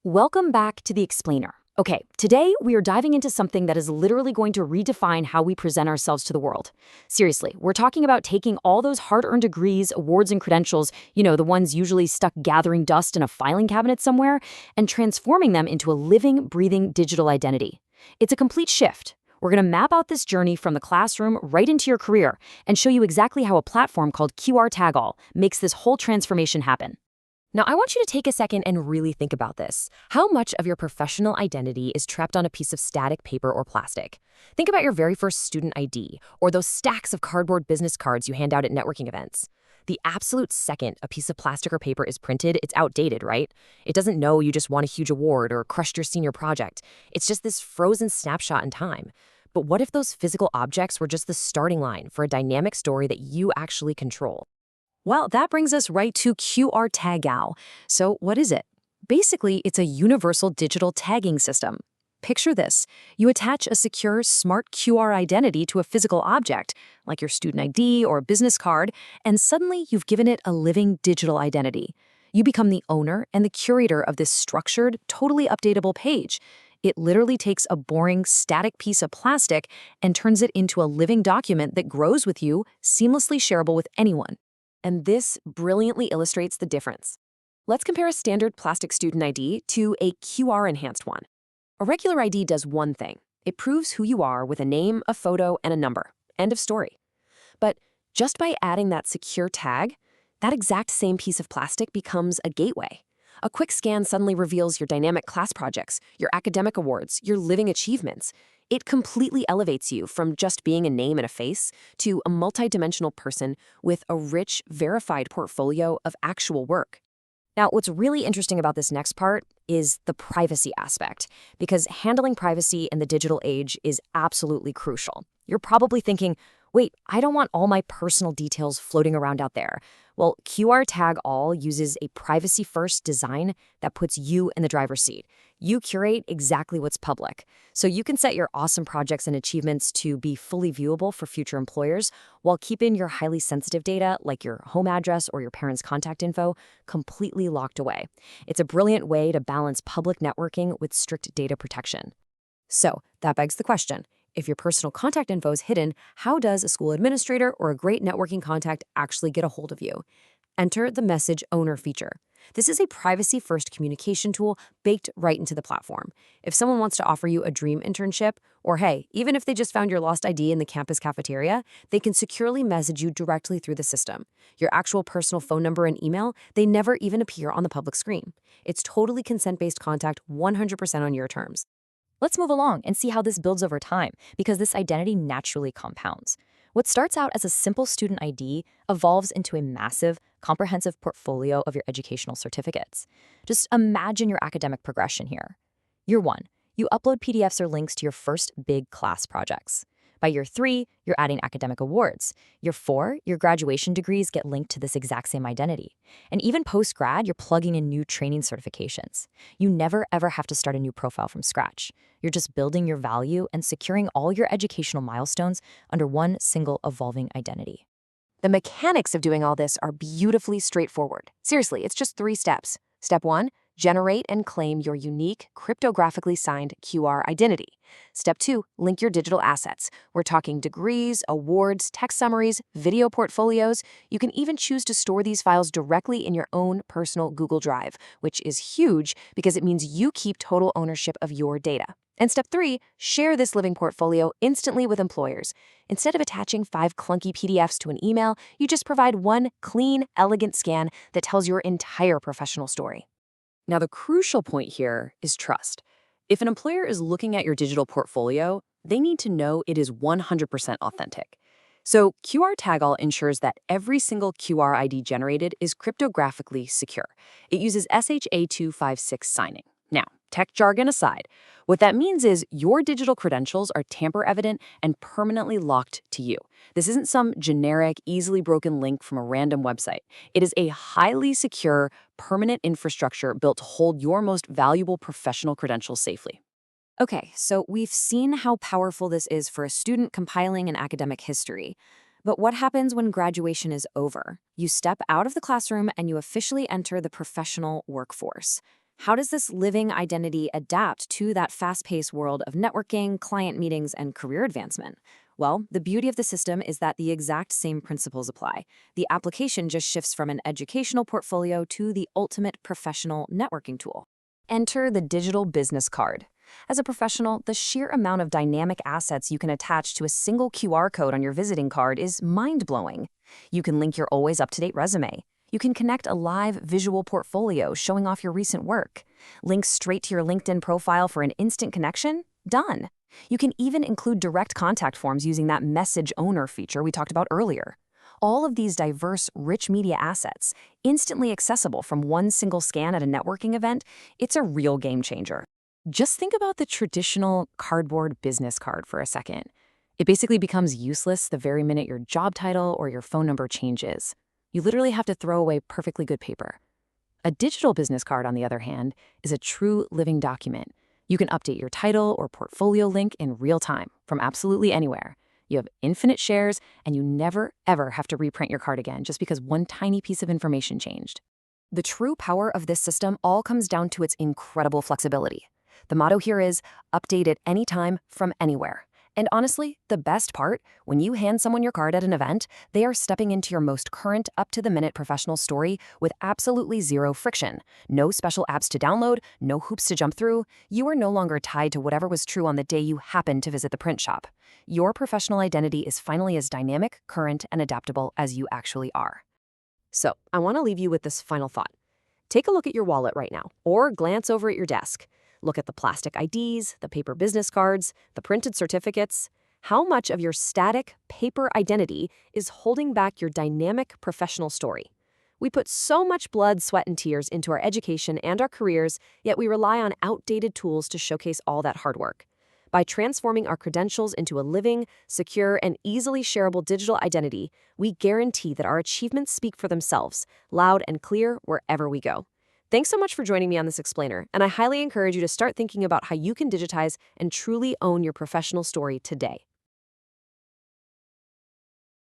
Welcome back to The Explainer. Okay, today we are diving into something that is literally going to redefine how we present ourselves to the world. Seriously, we're talking about taking all those hard-earned degrees, awards, and credentials, the ones usually stuck gathering dust in a filing cabinet somewhere, and transforming them into a living, breathing digital identity. It's a complete shift. We're going to map out this journey from the classroom right into your career and show you exactly how a platform called QRTagall makes this whole transformation happen. Now, I want you to take a second and really think about this. How much of your professional identity is trapped on a piece of static paper or plastic? Think about your very first student ID or those stacks of cardboard business cards you hand out at networking events. The absolute second a piece of plastic or paper is printed, it's outdated, right? It doesn't know you just won a huge award or crushed your senior project. It's just this frozen snapshot in time. But what if those physical objects were just the starting line for a dynamic story that you actually control? Well, that brings us right to QRTagall. So what is it? Basically, it's a universal digital tagging system. Picture this. You attach a secure, smart QR identity to a physical object, like your student ID or business card, and suddenly you've given it a living digital identity. You become the owner and the curator of this structured, totally updatable page. It literally takes a boring, static piece of plastic and turns it into a living document that grows with you, seamlessly shareable with anyone. And this brilliantly illustrates the difference. Let's compare a standard plastic student ID to a QR-enhanced one. A regular ID does one thing. It proves who you are with a name, a photo, and a number. End of story. But just by adding that secure tag, that exact same piece of plastic becomes a gateway. A quick scan suddenly reveals your dynamic class projects, your academic awards, your living achievements. It completely elevates you from just being a name and a face to a multidimensional person with a rich, verified portfolio of actual work. Now, what's really interesting about this next part is the privacy aspect, because handling privacy in the digital age is absolutely crucial. You're probably thinking, wait, I don't want all my personal details floating around out there. Well, QRTagall uses a privacy-first design that puts you in the driver's seat. You curate exactly what's public, so you can set your awesome projects and achievements to be fully viewable for future employers while keeping your highly sensitive data, like your home address or your parents' contact info, completely locked away. It's a brilliant way to balance public networking with strict data protection. So that begs the question. If your personal contact info is hidden, how does a school administrator or a great networking contact actually get a hold of you? Enter the Message Owner feature. This is a privacy-first communication tool baked right into the platform. If someone wants to offer you a dream internship, or hey, even if they just found your lost ID in the campus cafeteria, they can securely message you directly through the system. Your actual personal phone number and email, they never even appear on the public screen. It's totally consent-based contact, 100% on your terms. Let's move along and see how this builds over time, because this identity naturally compounds. What starts out as a simple student ID evolves into a massive, comprehensive portfolio of your educational certificates. Just imagine your academic progression here. Year 1, you upload PDFs or links to your first big class projects. By year 3, you're adding academic awards. Year 4, your graduation degrees get linked to this exact same identity. And even post-grad, you're plugging in new training certifications. You never ever have to start a new profile from scratch. You're just building your value and securing all your educational milestones under one single evolving identity. The mechanics of doing all this are beautifully straightforward. Seriously, it's just 3 steps. Step 1, generate and claim your unique, cryptographically signed QR identity. Step 2, link your digital assets. We're talking degrees, awards, text summaries, video portfolios. You can even choose to store these files directly in your own personal Google Drive, which is huge because it means you keep total ownership of your data. And step 3, share this living portfolio instantly with employers. Instead of attaching 5 clunky PDFs to an email, you just provide one clean, elegant scan that tells your entire professional story. Now, the crucial point here is trust. If an employer is looking at your digital portfolio, they need to know it is 100% authentic. So QRTagall ensures that every single QR ID generated is cryptographically secure. It uses SHA-256 signing. Now, tech jargon aside, what that means is your digital credentials are tamper-evident and permanently locked to you. This isn't some generic, easily broken link from a random website. It is a highly secure, permanent infrastructure built to hold your most valuable professional credentials safely. Okay, so we've seen how powerful this is for a student compiling an academic history. But what happens when graduation is over? You step out of the classroom and you officially enter the professional workforce. How does this living identity adapt to that fast-paced world of networking, client meetings, and career advancement? Well, the beauty of the system is that the exact same principles apply. The application just shifts from an educational portfolio to the ultimate professional networking tool. Enter the digital business card. As a professional, the sheer amount of dynamic assets you can attach to a single QR code on your visiting card is mind-blowing. You can link your always up-to-date resume. You can connect a live visual portfolio showing off your recent work. Link straight to your LinkedIn profile for an instant connection? Done. You can even include direct contact forms using that message owner feature we talked about earlier. All of these diverse, rich media assets, instantly accessible from one single scan at a networking event, it's a real game changer. Just think about the traditional cardboard business card for a second. It basically becomes useless the very minute your job title or your phone number changes. You literally have to throw away perfectly good paper. A digital business card, on the other hand, is a true living document. You can update your title or portfolio link in real time from absolutely anywhere. You have infinite shares, and you never, ever have to reprint your card again just because one tiny piece of information changed. The true power of this system all comes down to its incredible flexibility. The motto here is, update at any time from anywhere. And honestly, the best part, when you hand someone your card at an event, they are stepping into your most current, up-to-the-minute professional story with absolutely zero friction. No special apps to download, no hoops to jump through. You are no longer tied to whatever was true on the day you happened to visit the print shop. Your professional identity is finally as dynamic, current, and adaptable as you actually are. So, I want to leave you with this final thought. Take a look at your wallet right now, or glance over at your desk. Look at the plastic IDs, the paper business cards, the printed certificates. How much of your static, paper identity is holding back your dynamic professional story? We put so much blood, sweat, and tears into our education and our careers, yet we rely on outdated tools to showcase all that hard work. By transforming our credentials into a living, secure, and easily shareable digital identity, we guarantee that our achievements speak for themselves, loud and clear wherever we go. Thanks so much for joining me on this explainer, and I highly encourage you to start thinking about how you can digitize and truly own your professional story today.